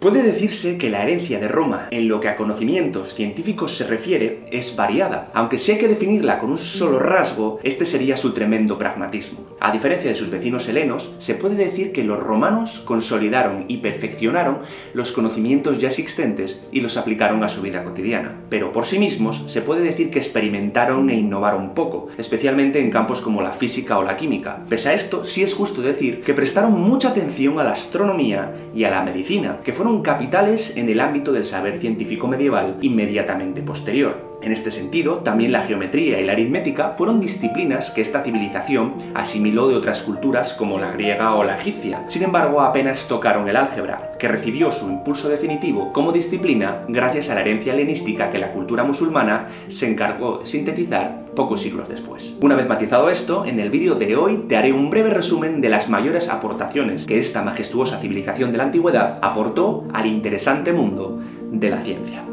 Puede decirse que la herencia de Roma, en lo que a conocimientos científicos se refiere, es variada, aunque si hay que definirla con un solo rasgo, este sería su tremendo pragmatismo. A diferencia de sus vecinos helenos, se puede decir que los romanos consolidaron y perfeccionaron los conocimientos ya existentes y los aplicaron a su vida cotidiana. Pero por sí mismos, se puede decir que experimentaron e innovaron poco, especialmente en campos como la física o la química. Pese a esto, sí es justo decir que prestaron mucha atención a la astronomía y a la medicina, que fueron capitales en el ámbito del saber científico medieval inmediatamente posterior. En este sentido, también la geometría y la aritmética fueron disciplinas que esta civilización asimiló de otras culturas como la griega o la egipcia. Sin embargo, apenas tocaron el álgebra, que recibió su impulso definitivo como disciplina gracias a la herencia helenística que la cultura musulmana se encargó de sintetizar pocos siglos después. Una vez matizado esto, en el vídeo de hoy te haré un breve resumen de las mayores aportaciones que esta majestuosa civilización de la antigüedad aportó al interesante mundo de la ciencia.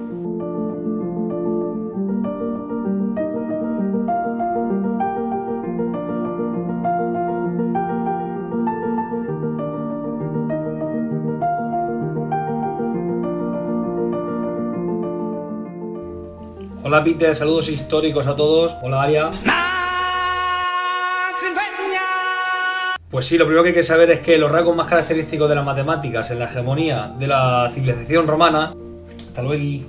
Hola Peter, saludos históricos a todos. Hola Aria. Pues sí, lo primero que hay que saber es que los rasgos más característicos de las matemáticas en la hegemonía de la civilización romana... Hasta luego.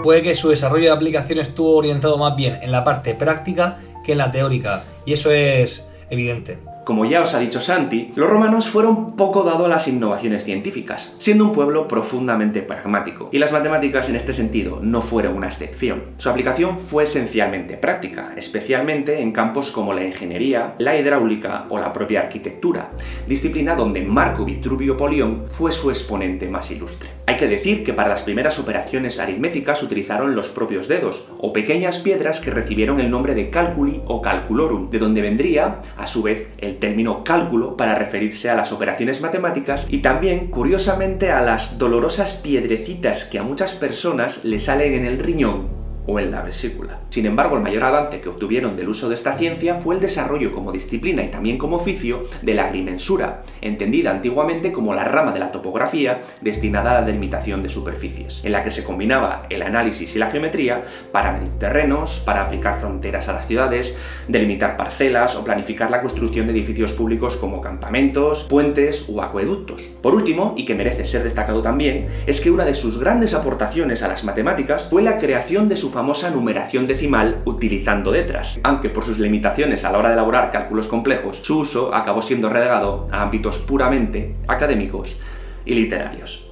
Fue que su desarrollo de aplicación estuvo orientado más bien en la parte práctica que en la teórica, y eso es evidente. Como ya os ha dicho Santi, los romanos fueron poco dados a las innovaciones científicas, siendo un pueblo profundamente pragmático, y las matemáticas en este sentido no fueron una excepción. Su aplicación fue esencialmente práctica, especialmente en campos como la ingeniería, la hidráulica o la propia arquitectura, disciplina donde Marco Vitruvio Polión fue su exponente más ilustre. Hay que decir que para las primeras operaciones aritméticas utilizaron los propios dedos, o pequeñas piedras que recibieron el nombre de calculi o calculorum, de donde vendría, a su vez, el término cálculo para referirse a las operaciones matemáticas y también, curiosamente, a las dolorosas piedrecitas que a muchas personas le salen en el riñón o en la vesícula. Sin embargo, el mayor avance que obtuvieron del uso de esta ciencia fue el desarrollo como disciplina y también como oficio de la agrimensura, entendida antiguamente como la rama de la topografía destinada a la delimitación de superficies, en la que se combinaba el análisis y la geometría para medir terrenos, para aplicar fronteras a las ciudades, delimitar parcelas o planificar la construcción de edificios públicos como campamentos, puentes u acueductos. Por último, y que merece ser destacado también, es que una de sus grandes aportaciones a las matemáticas fue la creación de su famosa numeración decimal utilizando letras, aunque por sus limitaciones a la hora de elaborar cálculos complejos, su uso acabó siendo relegado a ámbitos puramente académicos y literarios.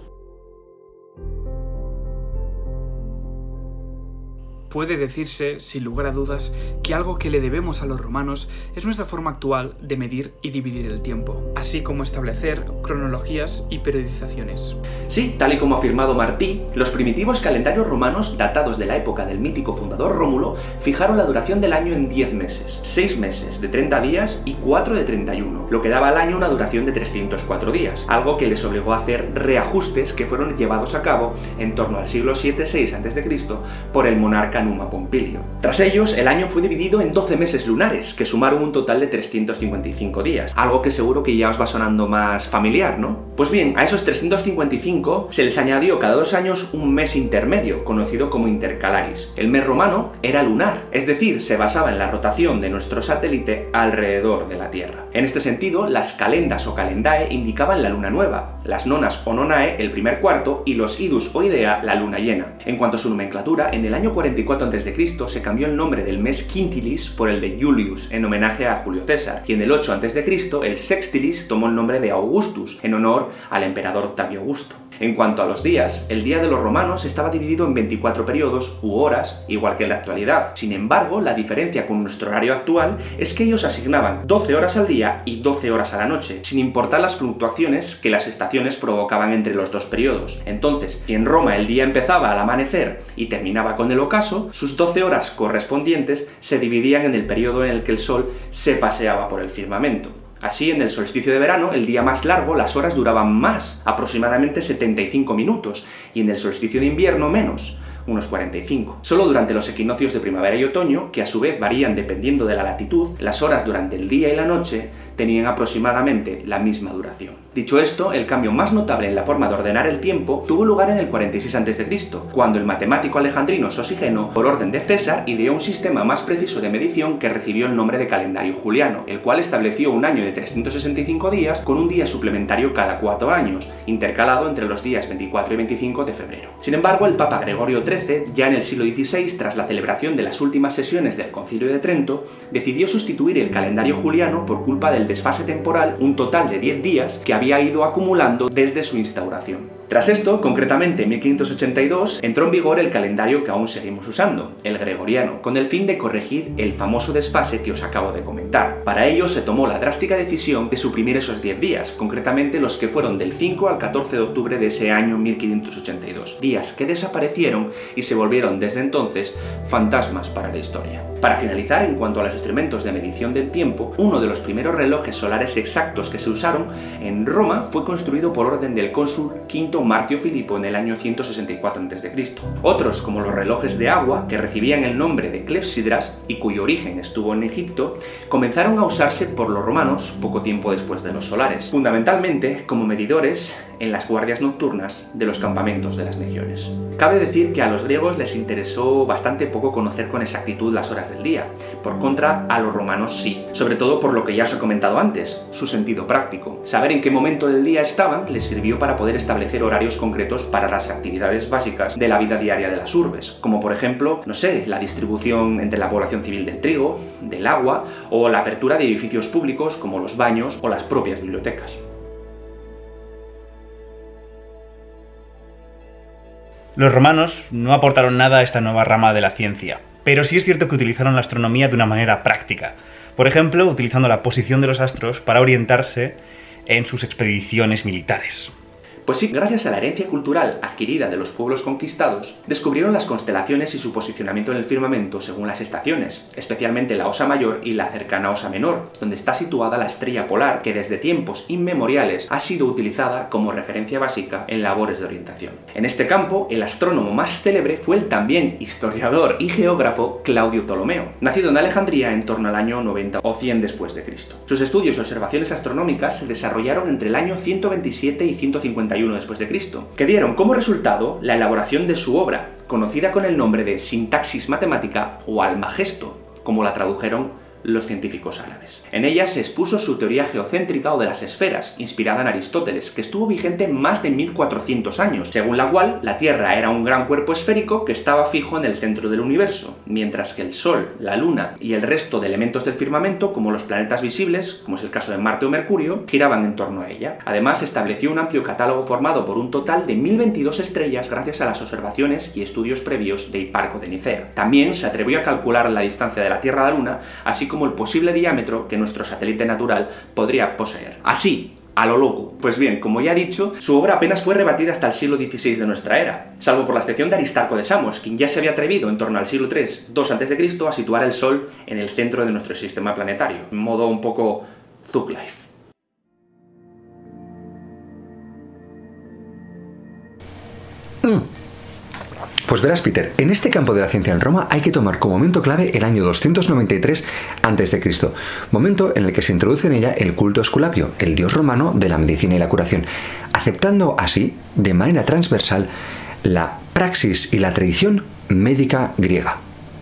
Puede decirse, sin lugar a dudas, que algo que le debemos a los romanos es nuestra forma actual de medir y dividir el tiempo, así como establecer cronologías y periodizaciones. Sí, tal y como ha afirmado Martí, los primitivos calendarios romanos, datados de la época del mítico fundador Rómulo, fijaron la duración del año en 10 meses, 6 meses de 30 días y 4 de 31, lo que daba al año una duración de 304 días, algo que les obligó a hacer reajustes que fueron llevados a cabo en torno al siglo VII-VI a.C. por el monarca Numa Pompilio. Tras ellos, el año fue dividido en 12 meses lunares, que sumaron un total de 355 días, algo que seguro que ya os va sonando más familiar, ¿no? Pues bien, a esos 355 se les añadió cada 2 años un mes intermedio, conocido como intercalaris. El mes romano era lunar, es decir, se basaba en la rotación de nuestro satélite alrededor de la Tierra. En este sentido, las calendas o calendae indicaban la luna nueva, las nonas o nonae el primer cuarto y los idus o idea la luna llena. En cuanto a su nomenclatura, en el año 44 a.C. se cambió el nombre del mes quintilis por el de Julius, en homenaje a Julio César, y en el 8 a.C. el sextilis tomó el nombre de Augustus, en honor al emperador Octavio Augusto. En cuanto a los días, el día de los romanos estaba dividido en 24 periodos u horas, igual que en la actualidad. Sin embargo, la diferencia con nuestro horario actual es que ellos asignaban 12 horas al día y 12 horas a la noche, sin importar las fluctuaciones que las estaciones provocaban entre los dos periodos. Entonces, si en Roma el día empezaba al amanecer y terminaba con el ocaso, sus 12 horas correspondientes se dividían en el periodo en el que el sol se paseaba por el firmamento. Así, en el solsticio de verano, el día más largo, las horas duraban más, aproximadamente 75 minutos, y en el solsticio de invierno menos, unos 45. Solo durante los equinoccios de primavera y otoño, que a su vez varían dependiendo de la latitud, las horas durante el día y la noche tenían aproximadamente la misma duración. Dicho esto, el cambio más notable en la forma de ordenar el tiempo tuvo lugar en el 46 a.C., cuando el matemático alejandrino Sosígeno, por orden de César, ideó un sistema más preciso de medición que recibió el nombre de calendario juliano, el cual estableció un año de 365 días con un día suplementario cada 4 años, intercalado entre los días 24 y 25 de febrero. Sin embargo, el Papa Gregorio XIII, ya en el siglo XVI, tras la celebración de las últimas sesiones del Concilio de Trento, decidió sustituir el calendario juliano por culpa del desfase temporal, un total de 10 días que había ido acumulando desde su instauración. Tras esto, concretamente en 1582, entró en vigor el calendario que aún seguimos usando, el gregoriano, con el fin de corregir el famoso desfase que os acabo de comentar. Para ello se tomó la drástica decisión de suprimir esos 10 días, concretamente los que fueron del 5 al 14 de octubre de ese año 1582, días que desaparecieron y se volvieron desde entonces fantasmas para la historia. Para finalizar, en cuanto a los instrumentos de medición del tiempo, uno de los primeros relojes solares exactos que se usaron en Roma fue construido por orden del cónsul V Marcio Filipo en el año 164 a.C. Otros, como los relojes de agua, que recibían el nombre de clepsidras y cuyo origen estuvo en Egipto, comenzaron a usarse por los romanos poco tiempo después de los solares, fundamentalmente como medidores en las guardias nocturnas de los campamentos de las legiones. Cabe decir que a los griegos les interesó bastante poco conocer con exactitud las horas del día. Por contra, a los romanos sí, sobre todo por lo que ya os he comentado antes, su sentido práctico. Saber en qué momento del día estaban les sirvió para poder establecer horarios concretos para las actividades básicas de la vida diaria de las urbes, como por ejemplo, no sé, la distribución entre la población civil del trigo, del agua, o la apertura de edificios públicos como los baños o las propias bibliotecas. Los romanos no aportaron nada a esta nueva rama de la ciencia, pero sí es cierto que utilizaron la astronomía de una manera práctica. Por ejemplo, utilizando la posición de los astros para orientarse en sus expediciones militares. Pues sí, gracias a la herencia cultural adquirida de los pueblos conquistados, descubrieron las constelaciones y su posicionamiento en el firmamento según las estaciones, especialmente la Osa Mayor y la cercana Osa Menor, donde está situada la estrella polar que desde tiempos inmemoriales ha sido utilizada como referencia básica en labores de orientación. En este campo, el astrónomo más célebre fue el también historiador y geógrafo Claudio Ptolomeo, nacido en Alejandría en torno al año 90 o 100 después de Cristo. Sus estudios y observaciones astronómicas se desarrollaron entre el año 127 y 151 después de Cristo, que dieron como resultado la elaboración de su obra, conocida con el nombre de Sintaxis Matemática o Almagesto, como la tradujeron los científicos árabes. En ella se expuso su teoría geocéntrica o de las esferas, inspirada en Aristóteles, que estuvo vigente más de 1400 años, según la cual la Tierra era un gran cuerpo esférico que estaba fijo en el centro del universo, mientras que el Sol, la Luna y el resto de elementos del firmamento, como los planetas visibles, como es el caso de Marte o Mercurio, giraban en torno a ella. Además, estableció un amplio catálogo formado por un total de 1022 estrellas gracias a las observaciones y estudios previos de Hiparco de Nicea. También se atrevió a calcular la distancia de la Tierra a la Luna, así como el posible diámetro que nuestro satélite natural podría poseer. Así, a lo loco. Pues bien, como ya he dicho, su obra apenas fue rebatida hasta el siglo XVI de nuestra era, salvo por la excepción de Aristarco de Samos, quien ya se había atrevido en torno al siglo III a.C. a situar el Sol en el centro de nuestro sistema planetario, en modo un poco Thug Life. Pues verás, Peter, en este campo de la ciencia en Roma hay que tomar como momento clave el año 293 a.C., momento en el que se introduce en ella el culto a Esculapio, el dios romano de la medicina y la curación, aceptando así, de manera transversal, la praxis y la tradición médica griega.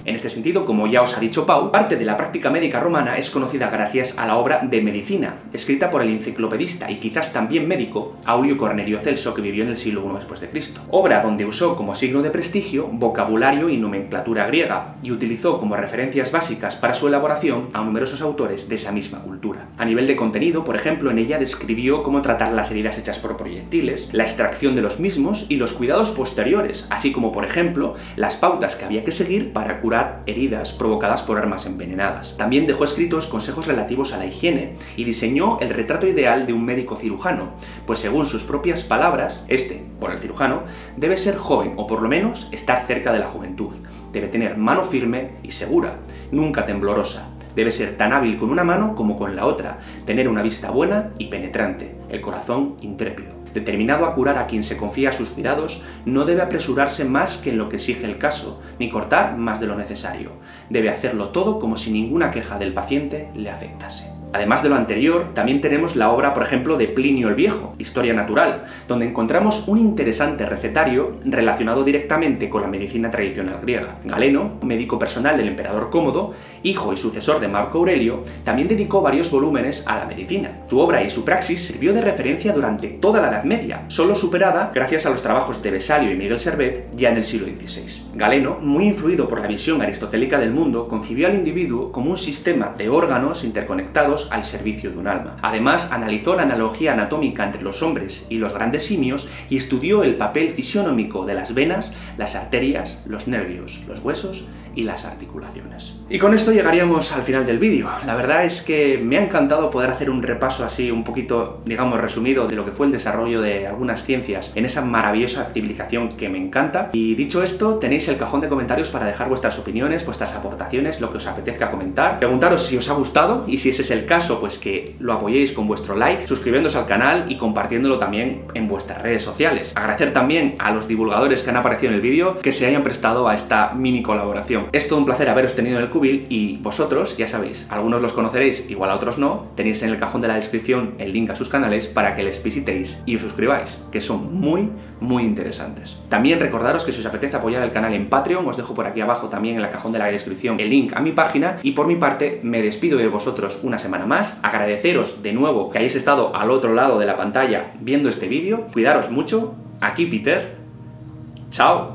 En este sentido, como ya os ha dicho Pau, parte de la práctica médica romana es conocida gracias a la obra De Medicina, escrita por el enciclopedista y quizás también médico Aulio Cornelio Celso, que vivió en el siglo I después de Cristo. Obra donde usó como signo de prestigio vocabulario y nomenclatura griega, y utilizó como referencias básicas para su elaboración a numerosos autores de esa misma cultura. A nivel de contenido, por ejemplo, en ella describió cómo tratar las heridas hechas por proyectiles, la extracción de los mismos y los cuidados posteriores, así como, por ejemplo, las pautas que había que seguir para curar heridas provocadas por armas envenenadas. También dejó escritos consejos relativos a la higiene y diseñó el retrato ideal de un médico cirujano, pues según sus propias palabras, por el cirujano, debe ser joven o por lo menos estar cerca de la juventud. Debe tener mano firme y segura, nunca temblorosa. Debe ser tan hábil con una mano como con la otra, tener una vista buena y penetrante, el corazón intrépido. Determinado a curar a quien se confía a sus cuidados, no debe apresurarse más que en lo que exige el caso, ni cortar más de lo necesario. Debe hacerlo todo como si ninguna queja del paciente le afectase. Además de lo anterior, también tenemos la obra, por ejemplo, de Plinio el Viejo, Historia Natural, donde encontramos un interesante recetario relacionado directamente con la medicina tradicional griega. Galeno, médico personal del emperador Cómodo, hijo y sucesor de Marco Aurelio, también dedicó varios volúmenes a la medicina. Su obra y su praxis sirvió de referencia durante toda la Edad Media, solo superada gracias a los trabajos de Vesalio y Miguel Servet ya en el siglo XVI. Galeno, muy influido por la visión aristotélica del mundo, concibió al individuo como un sistema de órganos interconectados al servicio de un alma. Además, analizó la analogía anatómica entre los hombres y los grandes simios y estudió el papel fisionómico de las venas, las arterias, los nervios, los huesos y las articulaciones. Y con esto llegaríamos al final del vídeo. La verdad es que me ha encantado poder hacer un repaso así un poquito, digamos, resumido de lo que fue el desarrollo de algunas ciencias en esa maravillosa civilización que me encanta. Y dicho esto, tenéis el cajón de comentarios para dejar vuestras opiniones, vuestras aportaciones, lo que os apetezca comentar. Preguntaros si os ha gustado y si ese es el caso, pues que lo apoyéis con vuestro like, suscribiéndose al canal y compartiéndolo también en vuestras redes sociales. Agradecer también a los divulgadores que han aparecido en el vídeo que se hayan prestado a esta mini colaboración. Es todo un placer haberos tenido en el Cubil y vosotros, ya sabéis, algunos los conoceréis, igual a otros no, tenéis en el cajón de la descripción el link a sus canales para que les visitéis y os suscribáis, que son muy interesantes. También recordaros que si os apetece apoyar el canal en Patreon, os dejo por aquí abajo también en el cajón de la descripción el link a mi página y por mi parte me despido de vosotros una semana más, agradeceros de nuevo que hayáis estado al otro lado de la pantalla viendo este vídeo, cuidaros mucho, aquí Peter, chao.